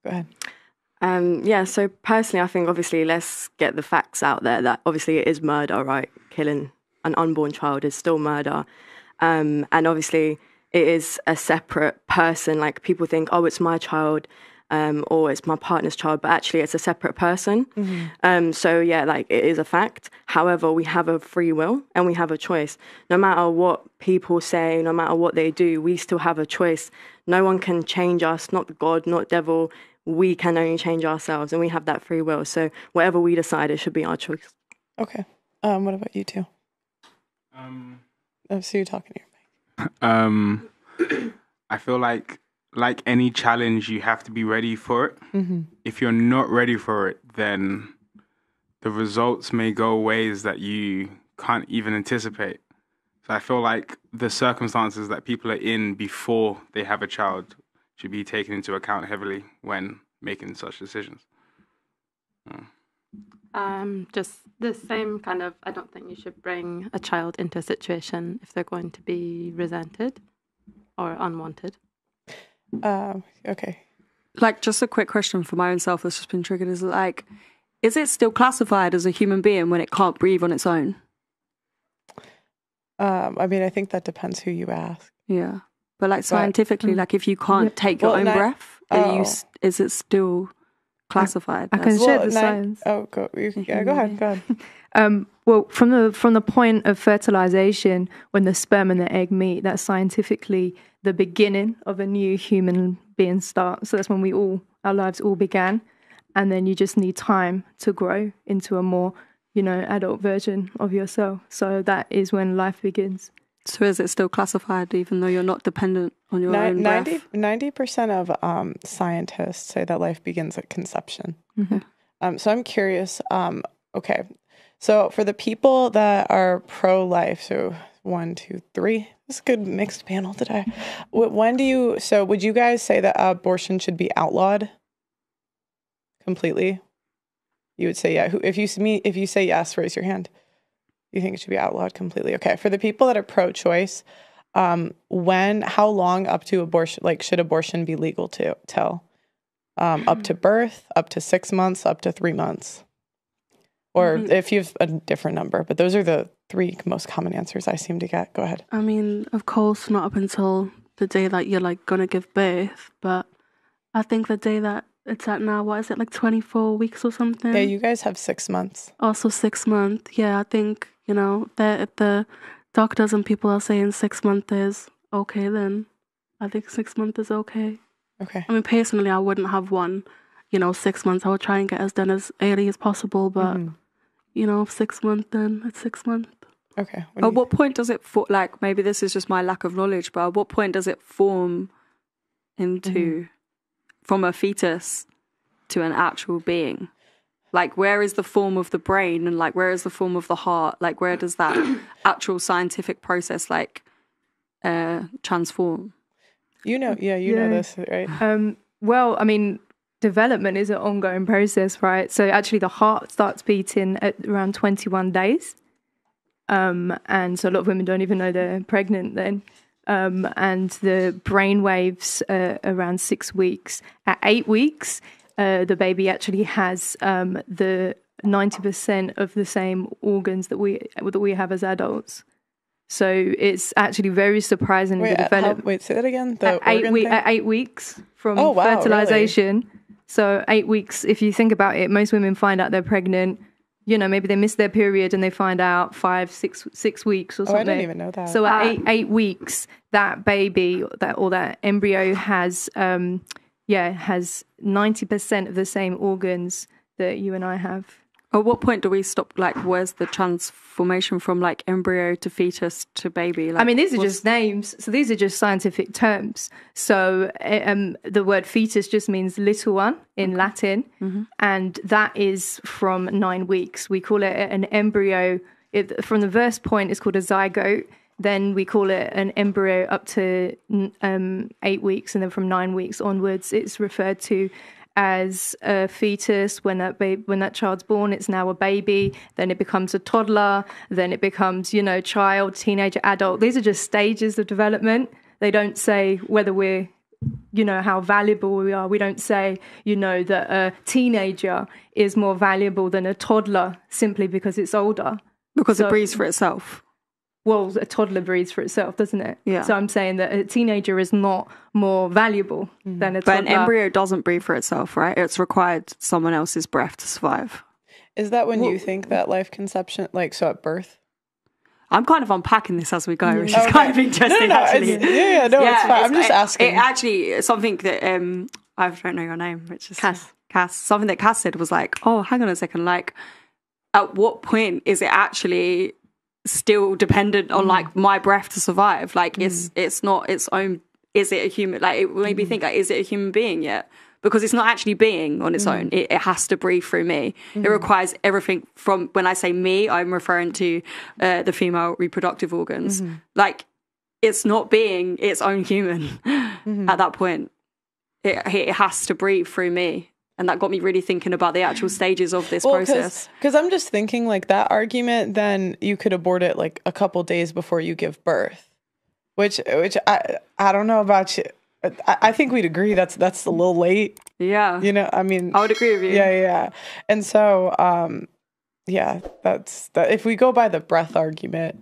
Go ahead. So personally, I think obviously let's get the facts out there that obviously it is murder, right? Killing an unborn child is still murder. And obviously it is a separate person. Like people think, oh, it's my child or it's my partner's child, but actually it's a separate person. So yeah, like it is a fact. However, we have a free will and we have a choice. No matter what people say, no matter what they do, we still have a choice. No one can change us, not God, not devil. We can only change ourselves and we have that free will. So whatever we decide, it should be our choice. Okay. What about you two? So you're talking to your mic. I feel like any challenge, you have to be ready for it. If you're not ready for it, then the results may go ways that you can't even anticipate. So I feel like the circumstances that people are in before they have a child should be taken into account heavily when making such decisions. Just the same kind of, I don't think you should bring a child into a situation if they're going to be resented or unwanted. Okay. Like, just a quick question for my own self that's just been triggered is like, is it still classified as a human being when it can't breathe on its own? I mean, I think that depends who you ask. Yeah. But like scientifically, like if you can't take your own breath, is it still classified? I can share the science. Go ahead. Well, from the point of fertilization, when the sperm and the egg meet, that's scientifically the beginning of a new human being start. So that's when our lives all began. And then you just need time to grow into a more, adult version of yourself. So that is when life begins. So is it still classified even though you're not dependent on your own breath? 90% of scientists say that life begins at conception. So I'm curious. Okay. So for the people that are pro-life, so 1, 2, 3, this is a good mixed panel today. Would you guys say that abortion should be outlawed completely? You would say yeah. If you say yes, raise your hand. You think it should be outlawed completely? Okay. For the people that are pro-choice, how long up to abortion, like should abortion be legal till? Up to birth, up to 6 months, up to 3 months? Or if you have a different number, but those are the 3 most common answers I seem to get. Go ahead. I mean, of course, not up until the day that you're like going to give birth, but I think the day that it's at now, what is it, like 24 weeks or something? Yeah, you guys have 6 months. Also 6 months. Yeah, I think, if the doctors and people are saying 6 months is okay, then I think 6 months is okay. Okay. I mean, personally, I wouldn't have 6 months. I would try and get as done as early as possible, but, 6 months, then it's 6 months. Okay. At what point does it, maybe this is just my lack of knowledge, but at what point does it form into, from a fetus to an actual being? Like, where is the form of the brain and, like, where is the form of the heart? Like, where does that actual scientific process, transform? You know this, right? Well, I mean, development is an ongoing process, right? So actually the heart starts beating at around 21 days. And so a lot of women don't even know they're pregnant then. And the brain waves around 6 weeks. At 8 weeks, the baby actually has the 90% of the same organs that we have as adults. So it's actually very surprising. Say that again. At 8 weeks from fertilization. Really? So 8 weeks. If you think about it, most women find out they're pregnant. Maybe they miss their period and they find out 6 weeks or something. I didn't even know that. So at 8 weeks, that baby that embryo has 90% of the same organs that you and I have. At what point do we stop? Like, where's the transformation from like embryo to fetus to baby? Like, I mean, these are just names. So these are just scientific terms. So the word fetus just means little one in Latin. And that is from 9 weeks. We call it an embryo. From the first point, it's called a zygote. Then we call it an embryo up to 8 weeks. And then from 9 weeks onwards, it's referred to as a fetus. When that child's born, it's now a baby. Then it becomes a toddler. Then it becomes, child, teenager, adult. These are just stages of development. They don't say whether we're you know, how valuable we are. We don't say, you know, that a teenager is more valuable than a toddler simply because it's older. Because it breathes for itself. Well, a toddler breathes for itself, doesn't it? Yeah. So I'm saying that a teenager is not more valuable than a toddler. But an embryo doesn't breathe for itself, right? It's required someone else's breath to survive. Is that when you think that life conception, like, so at birth? I'm kind of unpacking this as we go, which is kind of interesting, actually. It's fine. I'm just asking. It actually, something that, I don't know your name, which is Cass. Something that Cass said was like, oh, hang on a second, like, at what point is it actually still dependent on, like, my breath to survive? Like, it's not its own, is it a human, like, it made me think, like, is it a human being yet? Because it's not actually being on its own. It has to breathe through me. It requires everything from, when I say me, I'm referring to the female reproductive organs. Like, it's not being its own human at that point. It has to breathe through me. And that got me really thinking about the actual stages of this process. Because I'm just thinking, like, that argument, then you could abort it, like, a couple days before you give birth. Which I don't know about you. I think we'd agree that's a little late. Yeah. You know, I mean, I would agree with you. Yeah. And so, that's that. If we go by the breath argument,